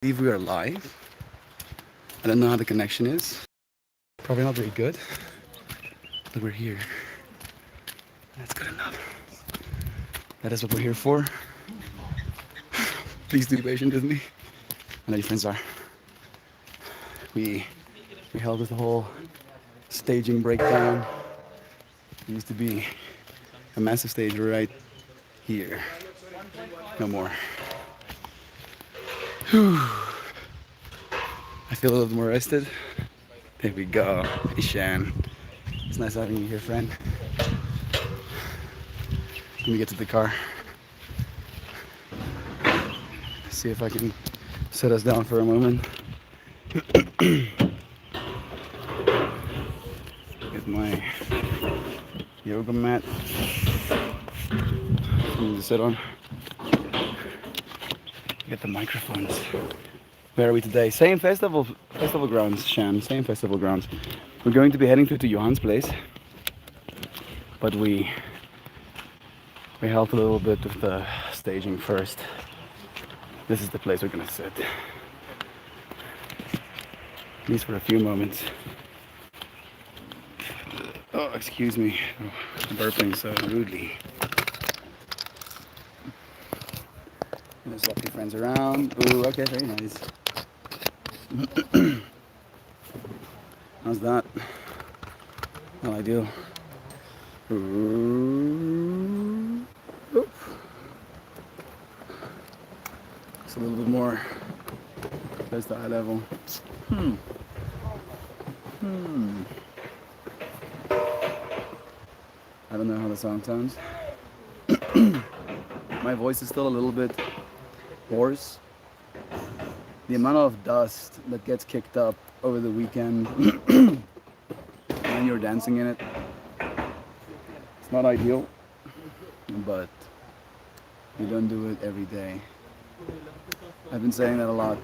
believe we are live. I don't know how the connection is. Probably not very good, but we're here. That's good enough. That is what we're here for. Please do be patient with me. I know your friends are. We we held this whole staging breakdown. There used to be a massive stage right here. No more. I feel a little more rested. There we go. Hey Shan. It's nice having you here, friend. Let me get to the car. See if I can set us down for a moment. Get my yoga mat for me to sit on. Get the microphones. Where are we today? Same festival grounds, Shan. Same festival grounds. We're going to be heading to Johan's place, but we helped a little bit with the staging first. This is the place we're gonna sit, at least for a few moments. Oh, excuse me, I'm burping so rudely. Gonna swap your friends around. Ooh, okay, very nice. How's that? No ideal. Ooh. Oop. It's a little bit more. That's the eye level. I don't know how the song sounds. My voice is still a little bit hoarse. The amount of dust that gets kicked up over the weekend when you're dancing in it, it's not ideal, but you don't do it every day. I've been saying that a lot.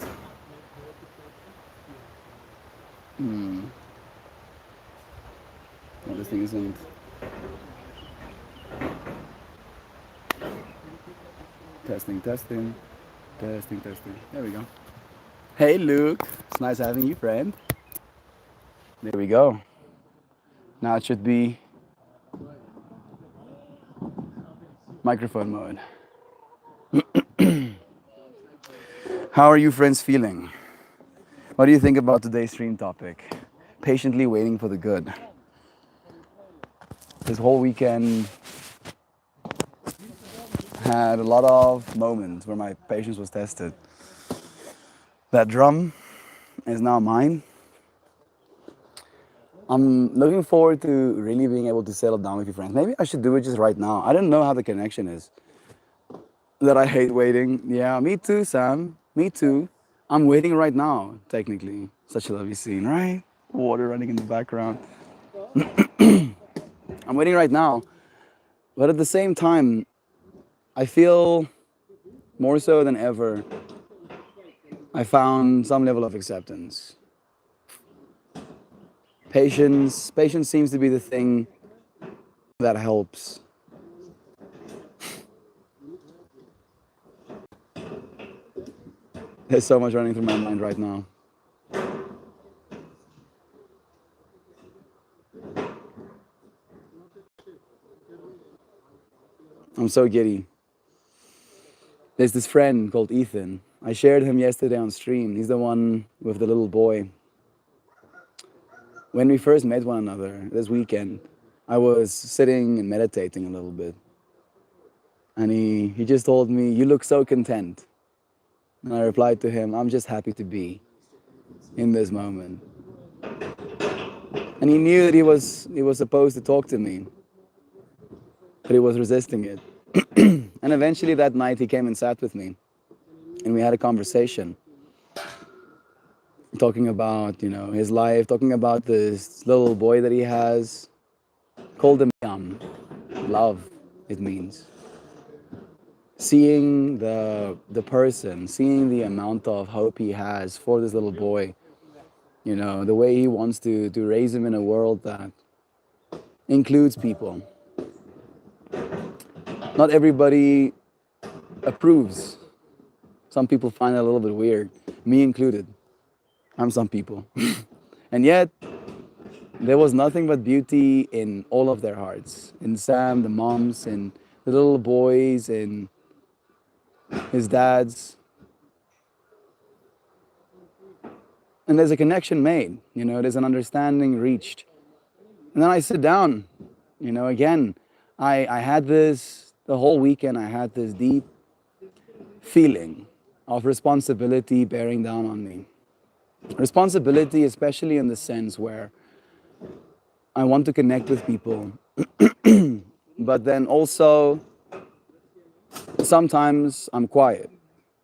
Well, this thing isn't. Testing, testing, testing, testing. There we go. Hey Luke, it's nice having you, friend. There we go. Now it should be microphone mode. How are you friends feeling? What do you think about today's stream topic? Patiently waiting for the good. This whole weekend had a lot of moments where my patience was tested. That drum is now mine. I'm looking forward to really being able to settle down with your friends. Maybe I should do it just right now. I don't know how the connection is. That I hate waiting. Yeah, me too, Sam. Me too. I'm waiting right now, technically. Such a lovely scene, right? Water running in the background. I'm waiting right now. But at the same time, I feel more so than ever, I found some level of acceptance. Patience seems to be the thing that helps. There's so much running through my mind right now. I'm so giddy. There's this friend called Ethan. I shared him yesterday on stream. He's the one with the little boy. When we first met one another this weekend, I was sitting and meditating a little bit. And he just told me, "You look so content." And I replied to him, "I'm just happy to be in this moment." And he knew that he was supposed to talk to me, but he was resisting it. And eventually that night he came and sat with me, and we had a conversation, talking about, his life, talking about this little boy that he has, called him Yam. Love, it means. Seeing the person, seeing the amount of hope he has for this little boy, the way he wants to raise him in a world that includes people. Not everybody approves Some people find it a little bit weird, me included. I'm some people. And yet, there was nothing but beauty in all of their hearts. In Sam, the moms, and the little boys, and his dads. And there's a connection made, there's an understanding reached. And then I sit down, again, I had this, the whole weekend, I had this deep feeling of responsibility bearing down on me. Responsibility, especially in the sense where I want to connect with people, but then also sometimes I'm quiet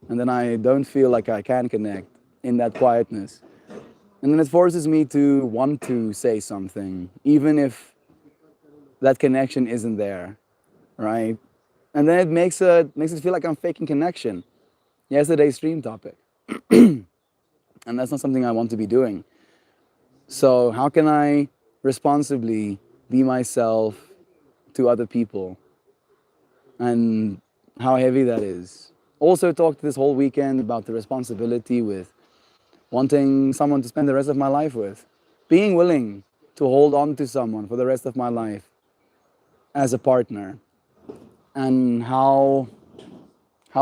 and then I don't feel like I can connect in that quietness. And then it forces me to want to say something, even if that connection isn't there, right? And then it makes it feel like I'm faking connection. Yesterday's stream topic. And that's not something I want to be doing. So how can I responsibly be myself to other people? And how heavy that is. Also talked this whole weekend about the responsibility with wanting someone to spend the rest of my life with. Being willing to hold on to someone for the rest of my life as a partner. And how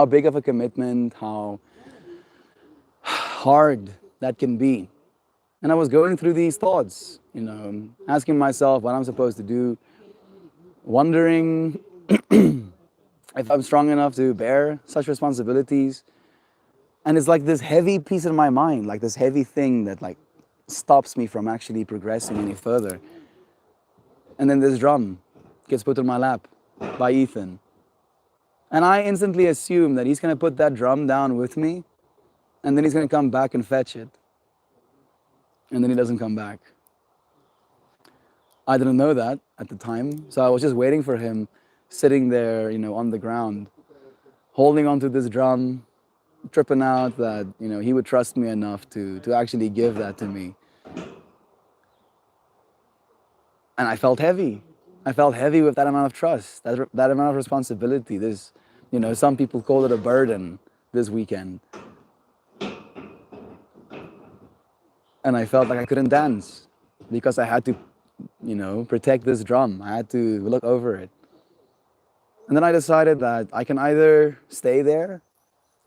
big of a commitment, how hard that can be. And I was going through these thoughts, asking myself what I'm supposed to do, wondering if I'm strong enough to bear such responsibilities. And it's like this heavy piece in my mind, like this heavy thing that like stops me from actually progressing any further. And then this drum gets put in my lap by Ethan. And I instantly assume that he's going to put that drum down with me, and then he's going to come back and fetch it. And then he doesn't come back. I didn't know that at the time, so I was just waiting for him, sitting there, on the ground, holding onto this drum, tripping out that, he would trust me enough to actually give that to me. And I felt heavy. I felt heavy with that amount of trust, that amount of responsibility. This, some people call it a burden this weekend. And I felt like I couldn't dance because I had to, protect this drum. I had to look over it. And then I decided that I can either stay there,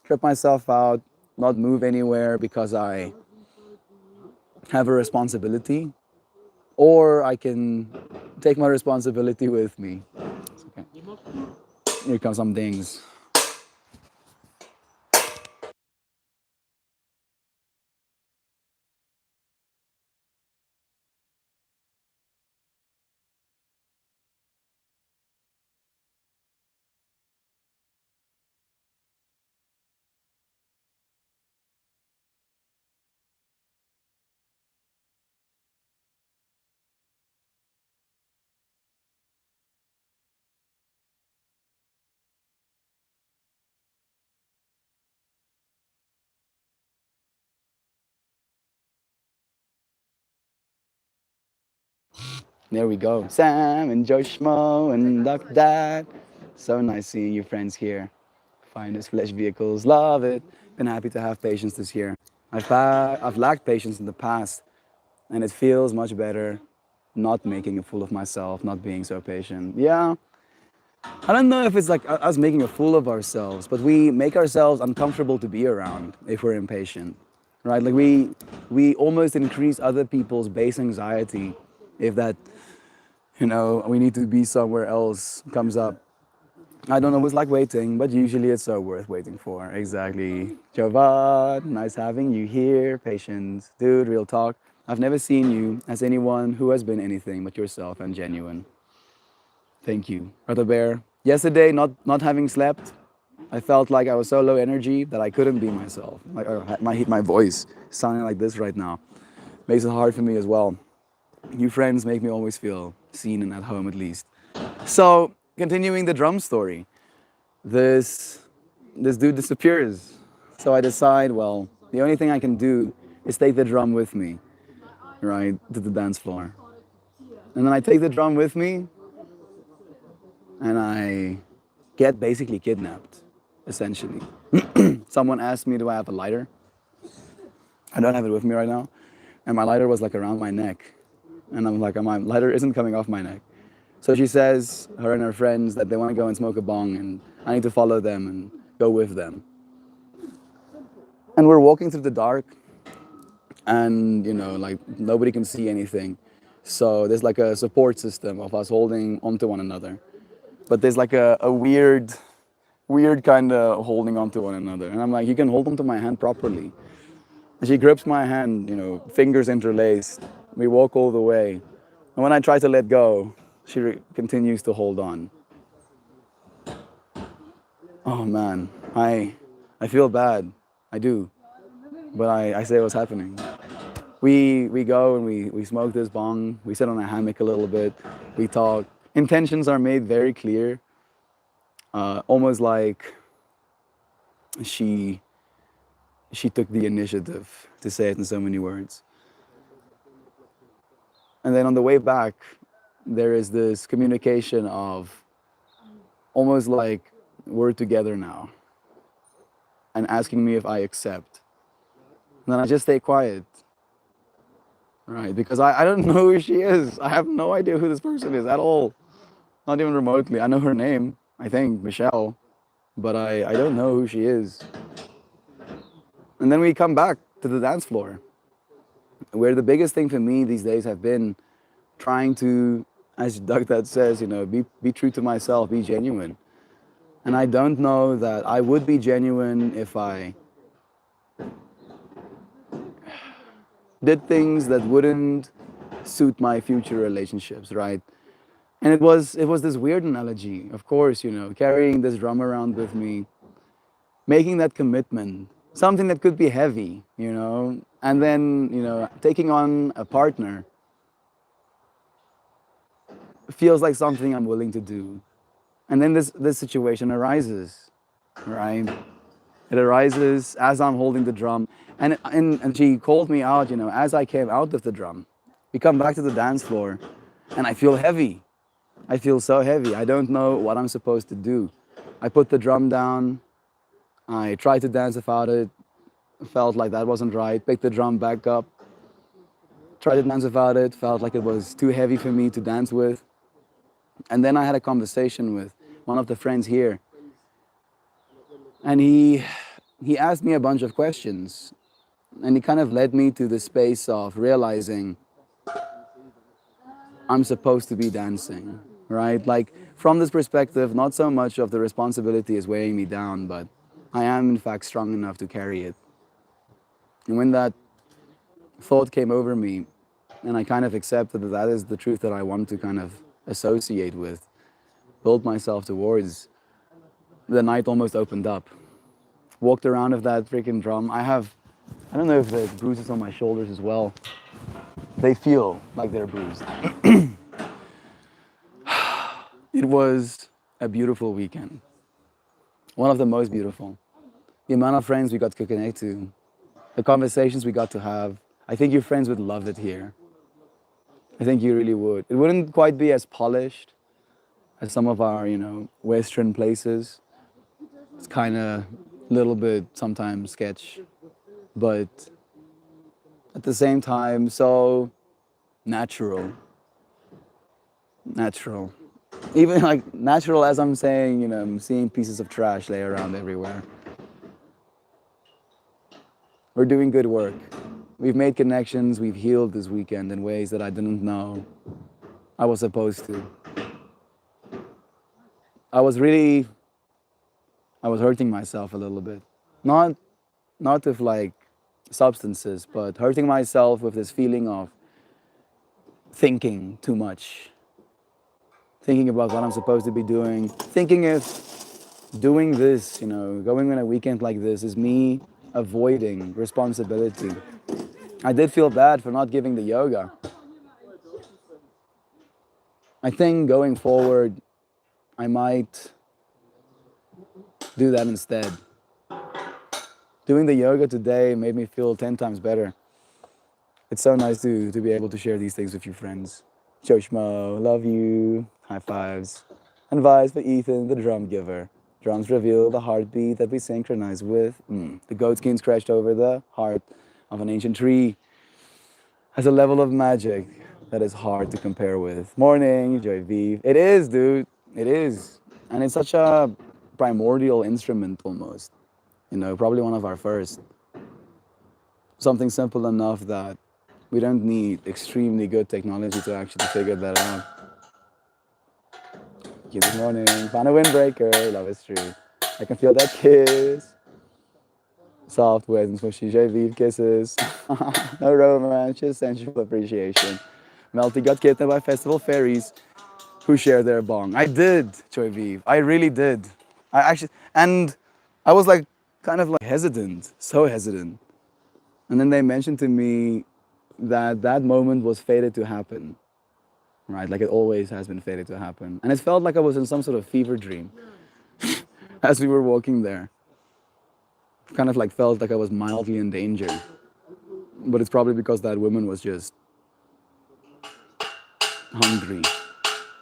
trip myself out, not move anywhere because I have a responsibility, or I can take my responsibility with me. Okay. Here come some things. There we go. Sam and Joshmo and Doc Dad. So nice seeing you friends here. Finest flesh vehicles, love it. Been happy to have patience this year. I've lacked patience in the past, and it feels much better not making a fool of myself, not being so patient. Yeah, I don't know if it's like us making a fool of ourselves, but we make ourselves uncomfortable to be around if we're impatient, right? Like we almost increase other people's base anxiety if that, we need to be somewhere else comes up. I don't always like waiting, but usually it's so worth waiting for. Exactly. Javad, nice having you here. Patience. Dude, real talk. I've never seen you as anyone who has been anything but yourself and genuine. Thank you. Brother Bear. Yesterday, not having slept, I felt like I was so low energy that I couldn't be myself. My voice sounding like this right now makes it hard for me as well. You friends make me always feel seen and at home at least. So, continuing the drum story, this dude disappears. So I decide, well, the only thing I can do is take the drum with me, right, to the dance floor. And then I take the drum with me, and I get basically kidnapped, essentially. someone asked me, do I have a lighter? I don't have it with me right now. And my lighter was like around my neck. And I'm like, my lighter isn't coming off my neck. So she says, her and her friends, that they want to go and smoke a bong, and I need to follow them and go with them. And we're walking through the dark, and like nobody can see anything. So there's like a support system of us holding onto one another. But there's like a weird kind of holding onto one another. And I'm like, you can hold onto my hand properly. And she grips my hand, fingers interlaced. We walk all the way. And when I try to let go, she continues to hold on. Oh man, I feel bad. I do. But I say what's happening. We go and we smoke this bong. We sit on a hammock a little bit. We talk. Intentions are made very clear. Almost like she took the initiative to say it in so many words. And then on the way back, there is this communication of almost like we're together now, and asking me if I accept. And then I just stay quiet, right? Because I don't know who she is. I have no idea who this person is at all, not even remotely. I know her name, I think, Michelle, but I don't know who she is. And then we come back to the dance floor, where the biggest thing for me these days have been trying to, as Doug that says, be true to myself, be genuine. And I don't know that I would be genuine if I did things that wouldn't suit my future relationships, right? And it was this weird analogy, of course, carrying this drum around with me, making that commitment, something that could be heavy, and then, taking on a partner feels like something I'm willing to do. And then this situation arises, right? It arises as I'm holding the drum. And she called me out, as I came out of the drum. We come back to the dance floor, and I feel heavy. I feel so heavy. I don't know what I'm supposed to do. I put the drum down. I tried to dance without it. Felt like that wasn't right. Picked the drum back up. Tried to dance without it. Felt like it was too heavy for me to dance with. And then I had a conversation with one of the friends here. And he asked me a bunch of questions. And he kind of led me to the space of realizing I'm supposed to be dancing, right? Like from this perspective, not so much of the responsibility is weighing me down, but I am in fact strong enough to carry it. And when that thought came over me, and I kind of accepted that that is the truth that I want to kind of associate with, build myself towards, the night almost opened up. Walked around with that freaking drum. I don't know if the bruises on my shoulders as well. They feel like they're bruised. It was a beautiful weekend. One of the most beautiful. The amount of friends we got to connect to, the conversations we got to have. I think your friends would love it here. I think you really would. It wouldn't quite be as polished as some of our, Western places. It's kind of a little bit sometimes sketch, but at the same time, so natural. Natural. Even like natural as I'm saying, I'm seeing pieces of trash lay around everywhere. We're doing good work. We've made connections, we've healed this weekend in ways that I didn't know I was supposed to. I was hurting myself a little bit. Not with like substances, but hurting myself with this feeling of thinking too much. Thinking about what I'm supposed to be doing. Thinking if doing this, going on a weekend like this is me avoiding responsibility. I did feel bad for not giving the yoga. I think going forward, I might do that instead. Doing the yoga today made me feel 10 times better. It's so nice to be able to share these things with your friends. Joshmo, love you. High fives. And vibes for Ethan, the drum giver. Drums reveal the heartbeat that we synchronize with. The goat skin scratched over the heart of an ancient tree has a level of magic that is hard to compare with. Morning, Joy Vive. It is, dude. It is. And it's such a primordial instrument almost. You know, probably one of our first. Something simple enough that we don't need extremely good technology to actually figure that out. Good morning. Found a windbreaker. Love is true. I can feel that kiss. Soft, wet, and smushy Joy Vive kisses. No romance, just sensual appreciation. Melty got kidnapped by festival fairies who share their bong. I did, Joy Vive. I really did. I actually, and I was like, kind of like hesitant, so hesitant. And then they mentioned to me that that moment was fated to happen, right? Like it always has been fated to happen. And it felt like I was in some sort of fever dream as we were walking there. Kind of like felt like I was mildly in danger. But it's probably because that woman was just hungry,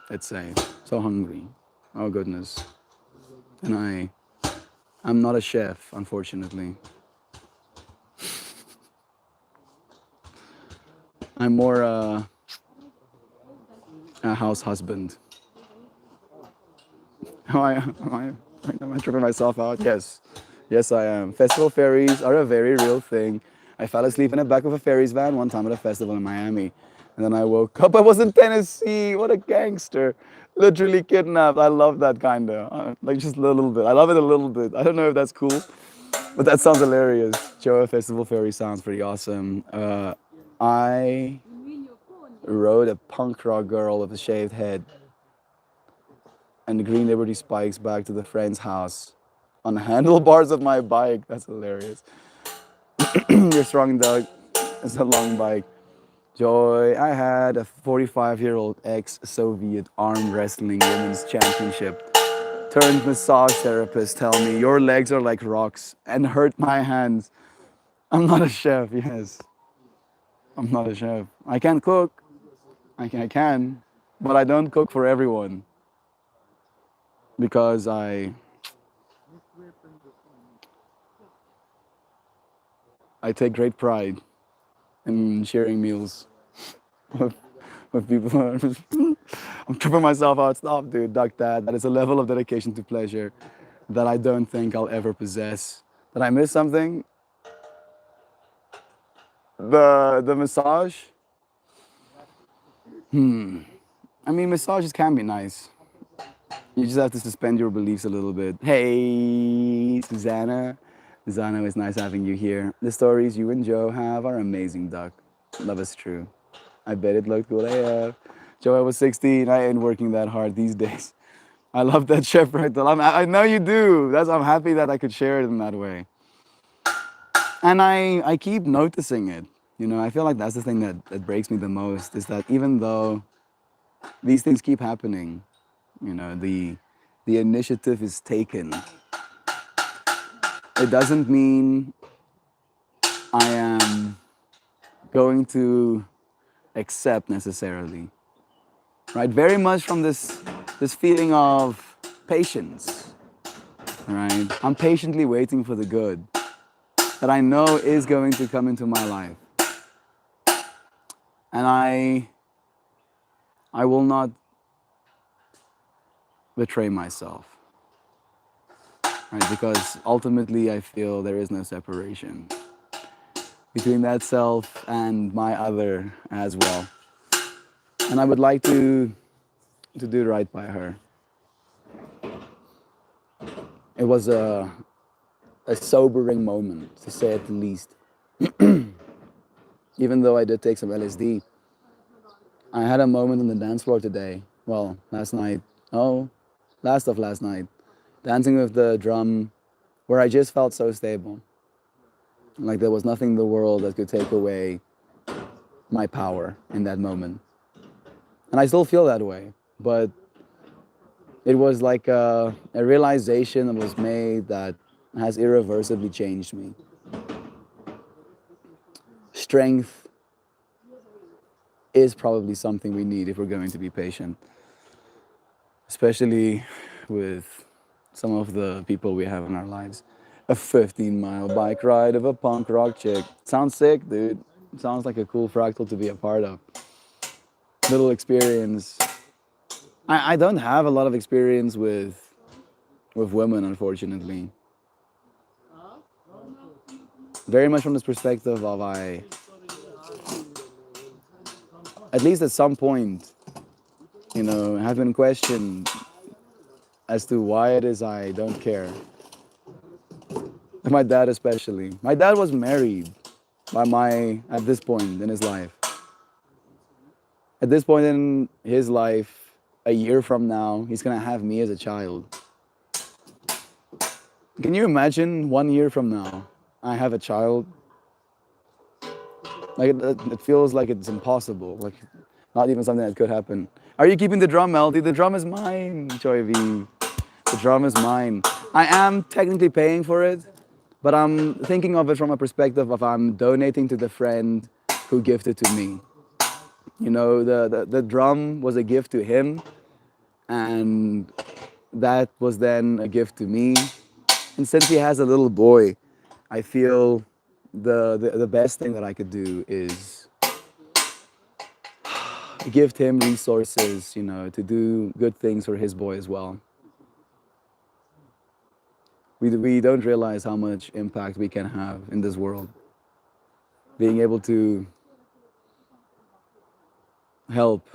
let's say. So hungry. Oh goodness. And I'm not a chef, unfortunately. I'm more a house husband. Am I tripping myself out? Yes. Yes, I am. Festival ferries are a very real thing. I fell asleep in the back of a ferries van one time at a festival in Miami. And then I woke up. I was in Tennessee. What a gangster. Literally kidnapped. I love that kind of. Like just a little bit. I love it a little bit. I don't know if that's cool, but that sounds hilarious. Joe, Festival Ferry sounds pretty awesome. I rode a punk rock girl with a shaved head and the Green Liberty spikes back to the friend's house on the handlebars of my bike. That's hilarious. You're strong, Doug. It's a long bike. Joy, I had a 45-year-old ex-Soviet arm wrestling women's championship turned massage therapist tell me your legs are like rocks and hurt my hands. I'm not a chef, yes. I'm not a chef. I can cook. I can, but I don't cook for everyone because I take great pride in sharing meals with, with people. I'm tripping myself out. Stop, dude. Duck that. That is a level of dedication to pleasure that I don't think I'll ever possess. Did I miss something? The massage? I mean, massages can be nice. You just have to suspend your beliefs a little bit. Hey, Susanna. Susanna, it's nice having you here. The stories you and Joe have are amazing, Duck. Love is true. I bet it looked good AF. Joe, I was 16. I ain't working that hard these days. I love that chef right there. I know you do. I'm happy that I could share it in that way. And I keep noticing it. You know, I feel like that's the thing that breaks me the most is that even though these things keep happening, you know, the initiative is taken. It doesn't mean I am going to accept necessarily, right? Very much from this feeling of patience, right? I'm patiently waiting for the good that I know is going to come into my life, and I will not betray myself, right? Because ultimately I feel there is no separation between that self and my other as well. And I would like to do right by her. It was a sobering moment, to say at the least. Even though I did take some LSD, I had a moment on the dance floor today. Well, last night. Oh, last of last night. Dancing with the drum, where I just felt so stable. Like there was nothing in the world that could take away my power in that moment. And I still feel that way. But it was like a realization that was made that has irreversibly changed me. Strength is probably something we need if we're going to be patient, especially with some of the people we have in our lives. A 15-mile bike ride of a punk rock chick. Sounds sick, dude. Sounds like a cool fractal to be a part of. Little experience. I don't have a lot of experience with women, unfortunately. Very much from this perspective of I, at least at some point, have been questioned as to why it is I don't care. My dad especially. My dad was married at this point in his life. At this point in his life, a year from now, he's gonna have me as a child. Can you imagine 1 year from now, I have a child? Like it feels like it's impossible. Like not even something that could happen. Are you keeping the drum, Melody? The drum is mine, Joy V. The drum is mine. I am technically paying for it, but I'm thinking of it from a perspective of I'm donating to the friend who gifted to me. The drum was a gift to him, and that was then a gift to me. And since he has a little boy, I feel the best thing that I could do is give him resources, to do good things for his boy as well. We don't realize how much impact we can have in this world. Being able to help.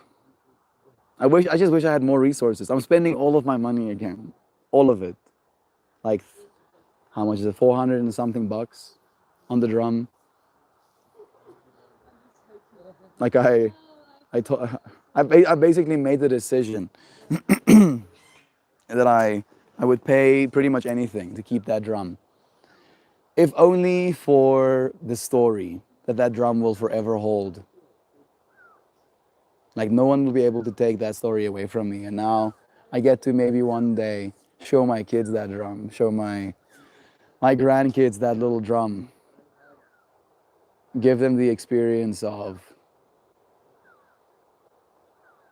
I just wish I had more resources. I'm spending all of my money again. All of it. Like, how much is it? 400 and something bucks on the drum. Like I basically made the decision that I would pay pretty much anything to keep that drum. If only for the story that that drum will forever hold. Like no one will be able to take that story away from me. And now I get to maybe one day show my kids that drum, show my grandkids that little drum, give them the experience of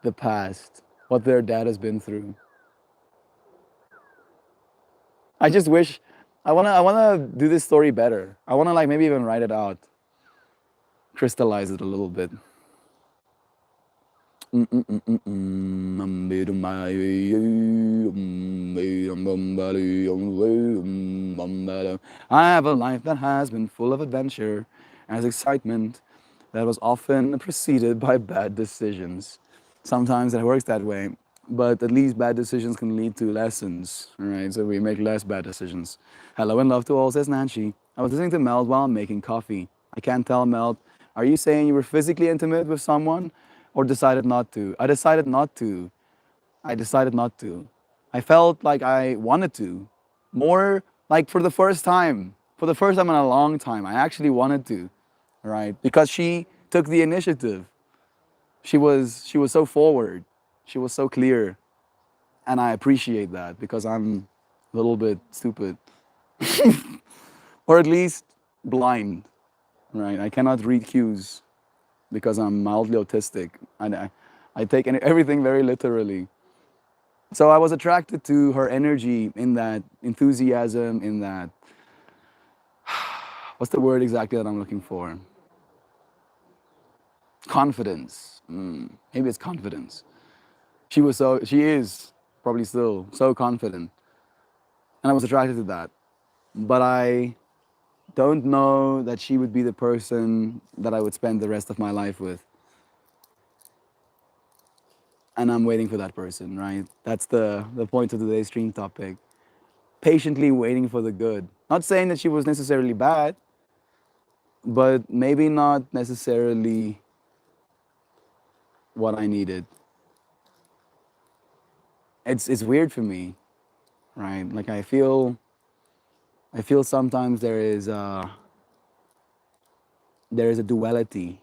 the past, what their dad has been through. I just wish I wanna do this story better. I wanna like maybe even write it out, crystallize it a little bit. I have a life that has been full of adventure and excitement that was often preceded by bad decisions. Sometimes it works that way, but at least bad decisions can lead to lessons, right? So we make less bad decisions. Hello and love to all, says Nancy. I was listening to Meld while making coffee. I can't tell, Meld, are you saying you were physically intimate with someone or decided not to? I decided not to. I decided not to. I felt like I wanted to. More like for the first time in a long time, I actually wanted to, right? Because she took the initiative. She was so forward. She was so clear. And I appreciate that because I'm a little bit stupid. Or at least blind, right? I cannot read cues because I'm mildly autistic. And I take everything very literally. So I was attracted to her energy, in that enthusiasm, in that, what's the word exactly that I'm looking for? Confidence. Maybe it's confidence. She is probably still so confident. And I was attracted to that. But I don't know that she would be the person that I would spend the rest of my life with. And I'm waiting for that person, right? That's the point of today's stream topic. Patiently waiting for the good. Not saying that she was necessarily bad, but maybe not necessarily what I needed. It's weird for me, right? Like I feel sometimes there is a duality.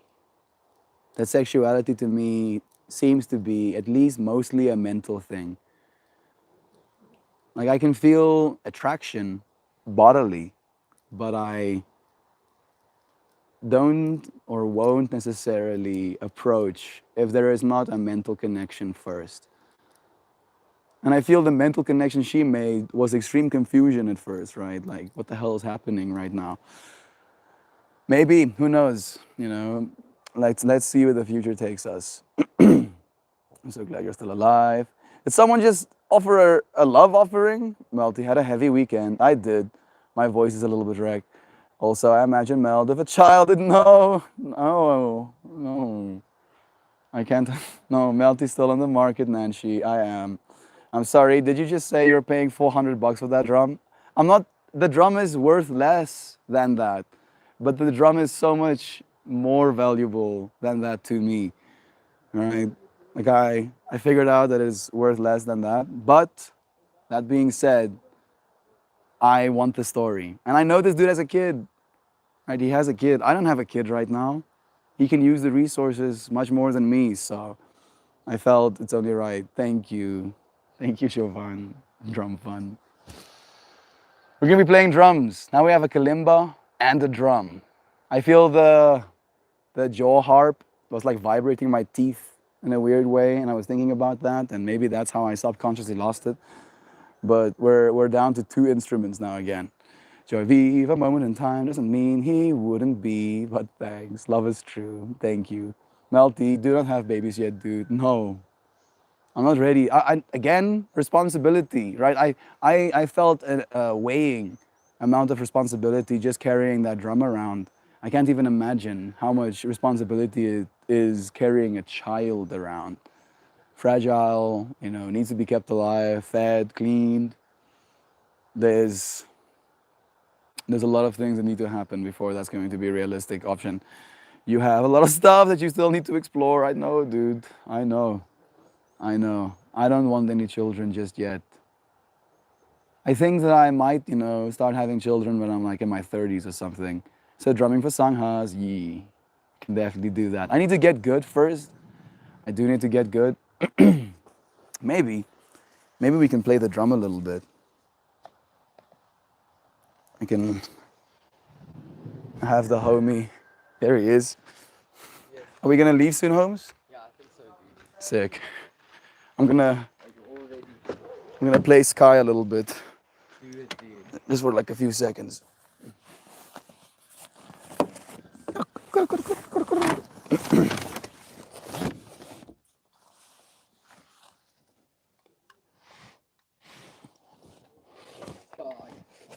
That sexuality to me seems to be at least mostly a mental thing. Like I can feel attraction bodily, but I don't or won't necessarily approach if there is not a mental connection first. And I feel the mental connection she made was extreme confusion at first, right? Like, what the hell is happening right now? Maybe, who knows? You know, let's see where the future takes us. I'm so glad you're still alive. Did someone just offer a love offering? Melty had a heavy weekend. I did. My voice is a little bit wrecked. Also, I imagine Mel, if a child didn't know. No, no. I can't. No, Melty's still on the market, Nancy. I am. I'm sorry. Did you just say you're paying 400 bucks for that drum? I'm not. The drum is worth less than that, but the drum is so much more valuable than that to me. Right? Like I figured out that it's worth less than that. But that being said, I want the story, and I know this dude has a kid. Right? He has a kid. I don't have a kid right now. He can use the resources much more than me, so I felt it's only right. Thank you, Chauvin. Drum fun. We're gonna be playing drums. Now we have a kalimba and a drum. I feel the jaw harp was like vibrating my teeth in a weird way, and I was thinking about that, and maybe that's how I subconsciously lost it. But we're down to 2 instruments now again. Joy Vive, a moment in time doesn't mean he wouldn't be, but thanks. Love is true. Thank you. Melty, do not have babies yet, dude. No, I'm not ready. Again, responsibility, right? I felt a weighing amount of responsibility just carrying that drum around. I can't even imagine how much responsibility it is carrying a child around. Fragile, you know, needs to be kept alive, fed, cleaned. There's a lot of things that need to happen before that's going to be a realistic option. You have a lot of stuff that you still need to explore. I know, dude. I know. I don't want any children just yet. I think that I might, you know, start having children when I'm like in my 30s or something. So drumming for Sanghas, yeah, can definitely do that. I need to get good first. I do need to get good. Maybe we can play the drum a little bit. I can have the homie. There he is. Are we gonna leave soon, Holmes? Yeah, I think so, dude. Sick. I'm gonna play Sky a little bit. Do it, dude. Just for like a few seconds.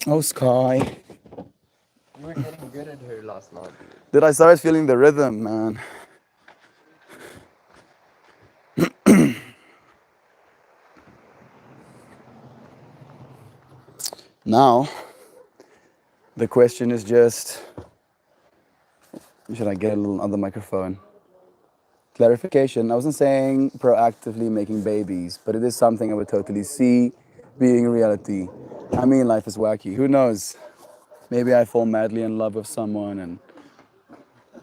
Oh, Sky. You were getting good at her last night, dude. Did I start feeling the rhythm, man? Now, the question is just, should I get a little other microphone? Clarification, I wasn't saying proactively making babies, but it is something I would totally see being a reality. I mean, life is wacky. Who knows? Maybe I fall madly in love with someone and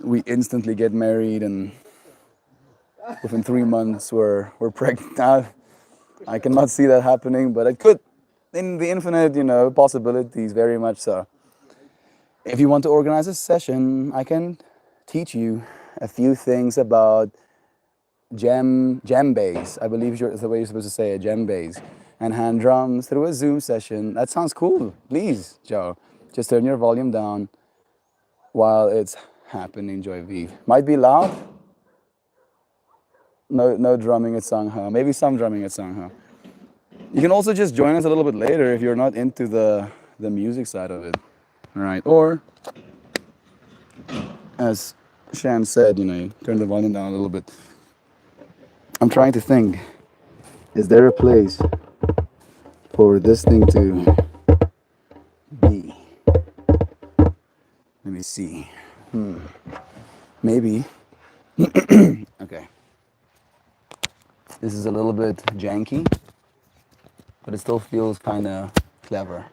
we instantly get married and within 3 months we're pregnant. I cannot see that happening, but it could. In the infinite, you know, possibilities, very much so. If you want to organize a session, I can teach you a few things about djembes. I believe is the way you're supposed to say it, djembes. And hand drums through a Zoom session. That sounds cool. Please, Joe. Just turn your volume down while it's happening, Joy Vive. Might be loud. No drumming at Sangha. Maybe some drumming at Sangha. You can also just join us a little bit later if you're not into the music side of it. All right. Or, as Shan said, you know, you turn the volume down a little bit. I'm trying to think. Is there a place for this thing to be? Let me see. Maybe. Okay. This is a little bit janky, but it still feels kind of clever.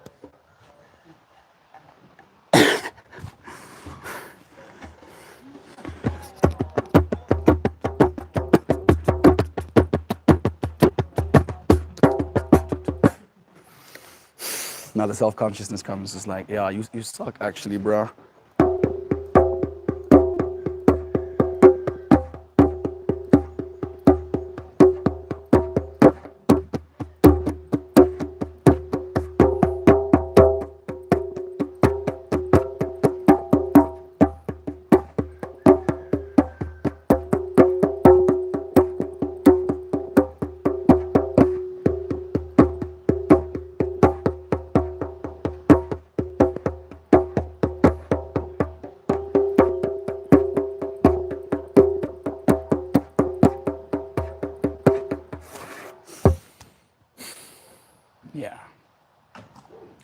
Now the self-consciousness comes. It's like, yeah, you suck actually, bro.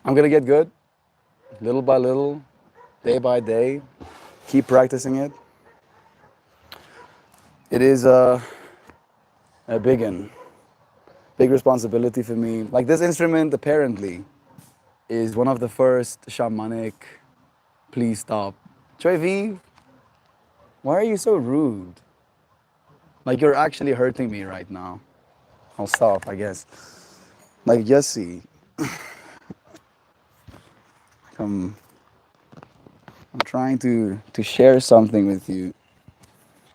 I'm gonna get good, little by little, day by day. Keep practicing it. It is a big responsibility for me. Like this instrument, apparently, is one of the first shamanic. Please stop. Joy V, why are you so rude? Like you're actually hurting me right now. I'll stop, I guess. Like Jesse, come. I'm trying to share something with you.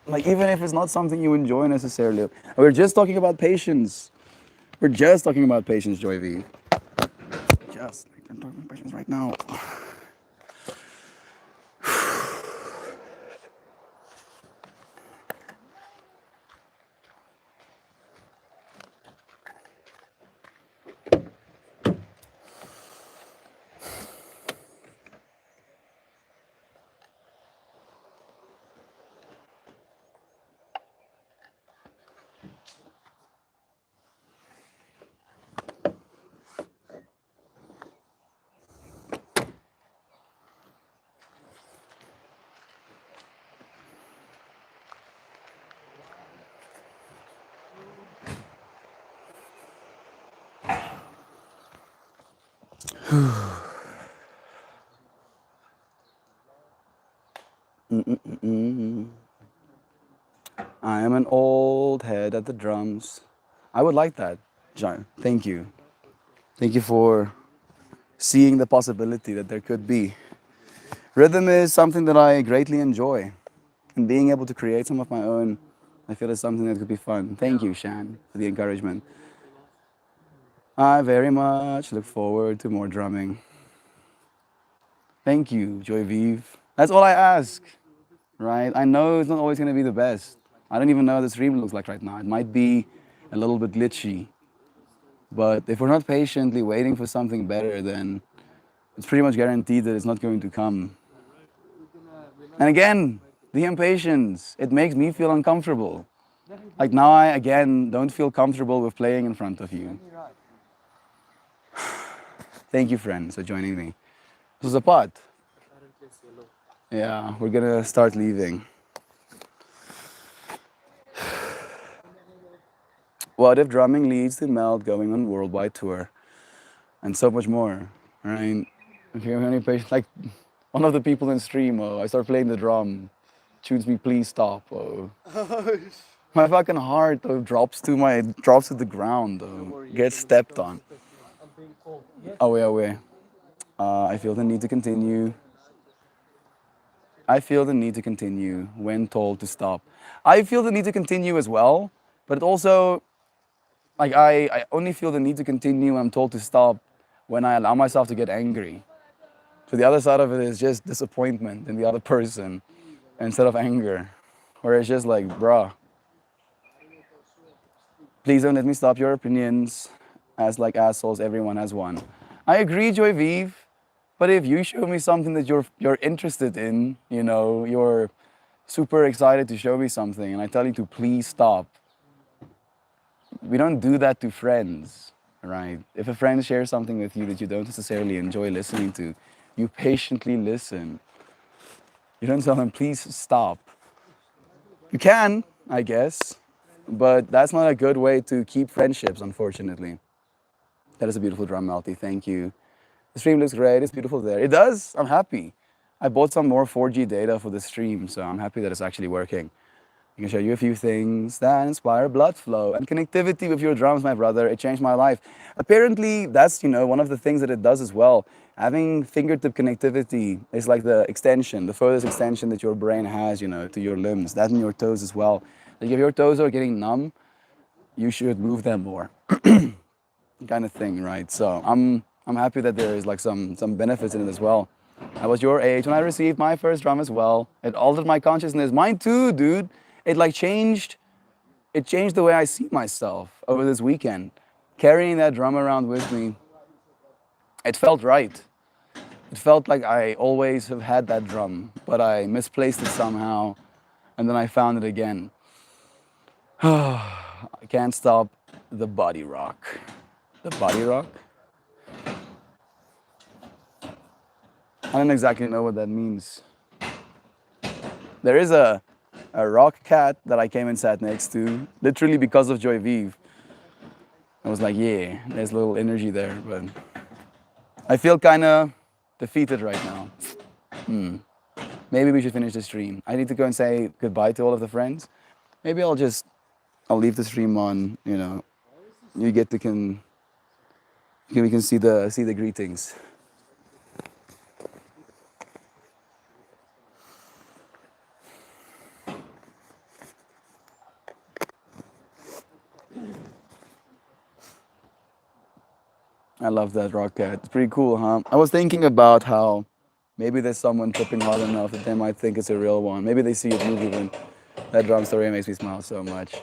Like even if it's not something you enjoy necessarily. We're just talking about patience. We're just talking about patience, Joy V. Just like I'm talking about patience right now. I am an old head at the drums. I would like that, John. Thank you. Thank you for seeing the possibility that there could be. Rhythm is something that I greatly enjoy. And being able to create some of my own, I feel is something that could be fun. Thank you, Shan, for the encouragement. I very much look forward to more drumming. Thank you, Joy Vive. That's all I ask, right? I know it's not always going to be the best. I don't even know how the stream looks like right now. It might be a little bit glitchy. But if we're not patiently waiting for something better, then it's pretty much guaranteed that it's not going to come. And again, the impatience, it makes me feel uncomfortable. Like now I again don't feel comfortable with playing in front of you. Thank you, friends, for joining me. This was a pot. Yeah, we're gonna start leaving. What if drumming leads to Meld going on worldwide tour? And so much more, right? If you have any patience, like one of the people in stream, I start playing the drum, tunes me, please stop. My fucking heart drops to the ground, gets stepped on. Away. I feel the need to continue. I feel the need to continue when told to stop. I feel the need to continue as well, but it also, like, I only feel the need to continue when I'm told to stop when I allow myself to get angry. So the other side of it is just disappointment in the other person instead of anger, where it's just like, bruh, please don't let me stop your opinions. As like assholes, everyone has one. I agree, Joy Vive. But if you show me something that you're interested in, you know, you're super excited to show me something, and I tell you to please stop. We don't do that to friends, right? If a friend shares something with you that you don't necessarily enjoy listening to, you patiently listen. You don't tell them, please stop. You can, I guess, but that's not a good way to keep friendships, unfortunately. That is a beautiful drum, Malti. Thank you. The stream looks great. It's beautiful there. It does. I'm happy. I bought some more 4G data for the stream, so I'm happy that it's actually working. I can show you a few things that inspire blood flow and connectivity with your drums, my brother. It changed my life. Apparently, that's, one of the things that it does as well. Having fingertip connectivity is like the extension, the furthest extension that your brain has, to your limbs. That and your toes as well. Like if your toes are getting numb, you should move them more. Kind of thing, right? So I'm happy that there is like some benefits in it as well. I was your age when I received my first drum as well. It altered my consciousness. Mine too, dude. It changed the way I see myself over this weekend. Carrying that drum around with me, it felt right. It felt like I always have had that drum, but I misplaced it somehow, and then I found it again. I can't stop the body rock. The body rock? I don't exactly know what that means. There is a rock cat that I came and sat next to, literally because of Joy Vive. I was like, yeah, there's a little energy there, but I feel kind of defeated right now. Maybe we should finish the stream. I need to go and say goodbye to all of the friends. Maybe I'll leave the stream on. You know, you get to we can see the greetings. I love that rock cat. It's pretty cool, huh? I was thinking about how maybe there's someone tripping hard enough that they might think it's a real one. Maybe they see it moving. That drum story makes me smile so much.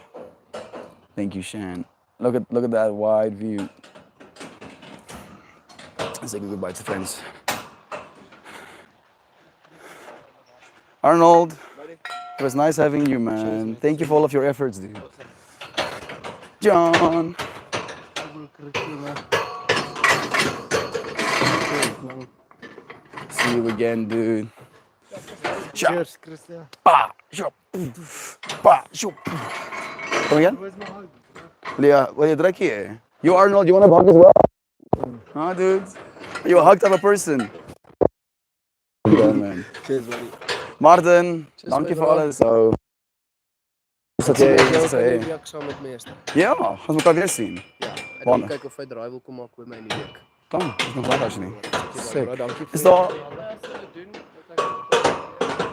Thank you, Shan. Look at that wide view. Let's say goodbye to friends. Arnold, it was nice having you, man. Thank you for all of your efforts, dude. John. See you again, dude. Cheers, Christian. Pa, shop, pa, shop. Come again? Leah, what are you drinking? You, Arnold, you want a hug as well? Huh, dude? Are you a hug type of person? Yeah, man. Cheers, buddy. Martin, dankie vir alles. So, Jy okay, week saam met meester. ja, gaan we elkaar weer zien. Ja, en Wanneer? dan kyk of hy draai wil kom maak met my in die week. Kom, is nog lang als je niet. Sick. Bro, dankie vir Is daar...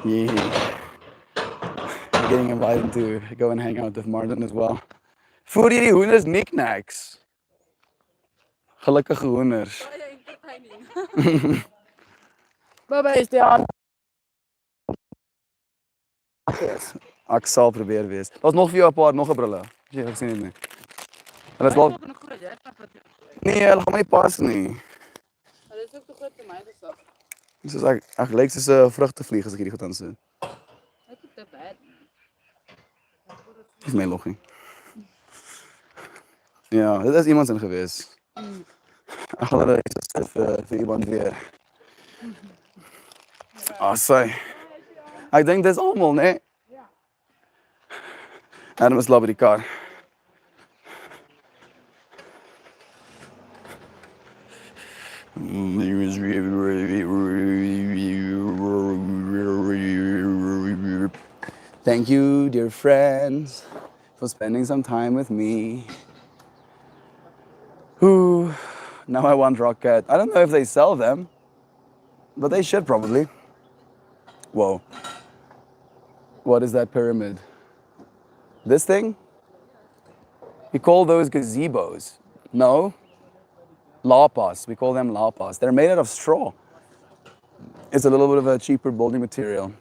Yeah. I'm getting invited to go and hang out with Martin as well. Voer hierdie hoenders knickknacks. Gelukkige hoenders. Bye-bye, Stiaan. Ek sal probeer wees. Daar's nog vir jou 'n paar nog 'n brille. Jy het gesien dit nie. Hulle is wel Nee, hulle gaan my nie pas nie. Hulle is ook te groot vir my geslag. Dis ek lyk soos 'n vrugtevlieg as ek hierdie goed aan sit. Ek het te bad. Dis my loggie. Ja, dit is iemand in gewees. Ek gaan hulle sê vir iemand weer. Sê. Ek dink dis almal, né? Ja. Adam is laat by die kar. Thank you, dear friends, for spending some time with me. Ooh, now I want Rocket. I don't know if they sell them, but they should probably. Whoa. What is that pyramid? This thing? We call those gazebos. No? Lapas. We call them lapas. They're made out of straw. It's a little bit of a cheaper building material.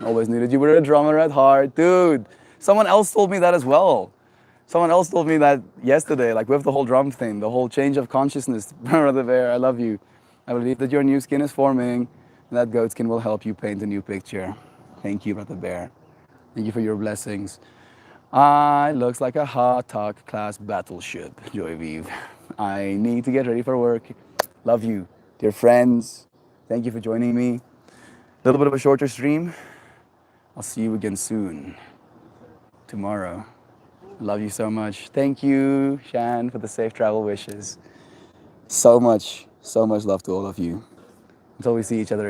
Always knew that you were a drummer at heart. Dude, someone else told me that as well. Someone else told me that yesterday, like with the whole drum thing, the whole change of consciousness. Brother Bear, I love you. I believe that your new skin is forming, and that goat skin will help you paint a new picture. Thank you, Brother Bear. Thank you for your blessings. Looks like a hot talk class battleship, Joy Vive. I need to get ready for work. Love you, dear friends. Thank you for joining me. A little bit of a shorter stream. I'll see you again soon. Tomorrow. Love you so much. Thank you, Shan, for the safe travel wishes. So much love to all of you. Until we see each other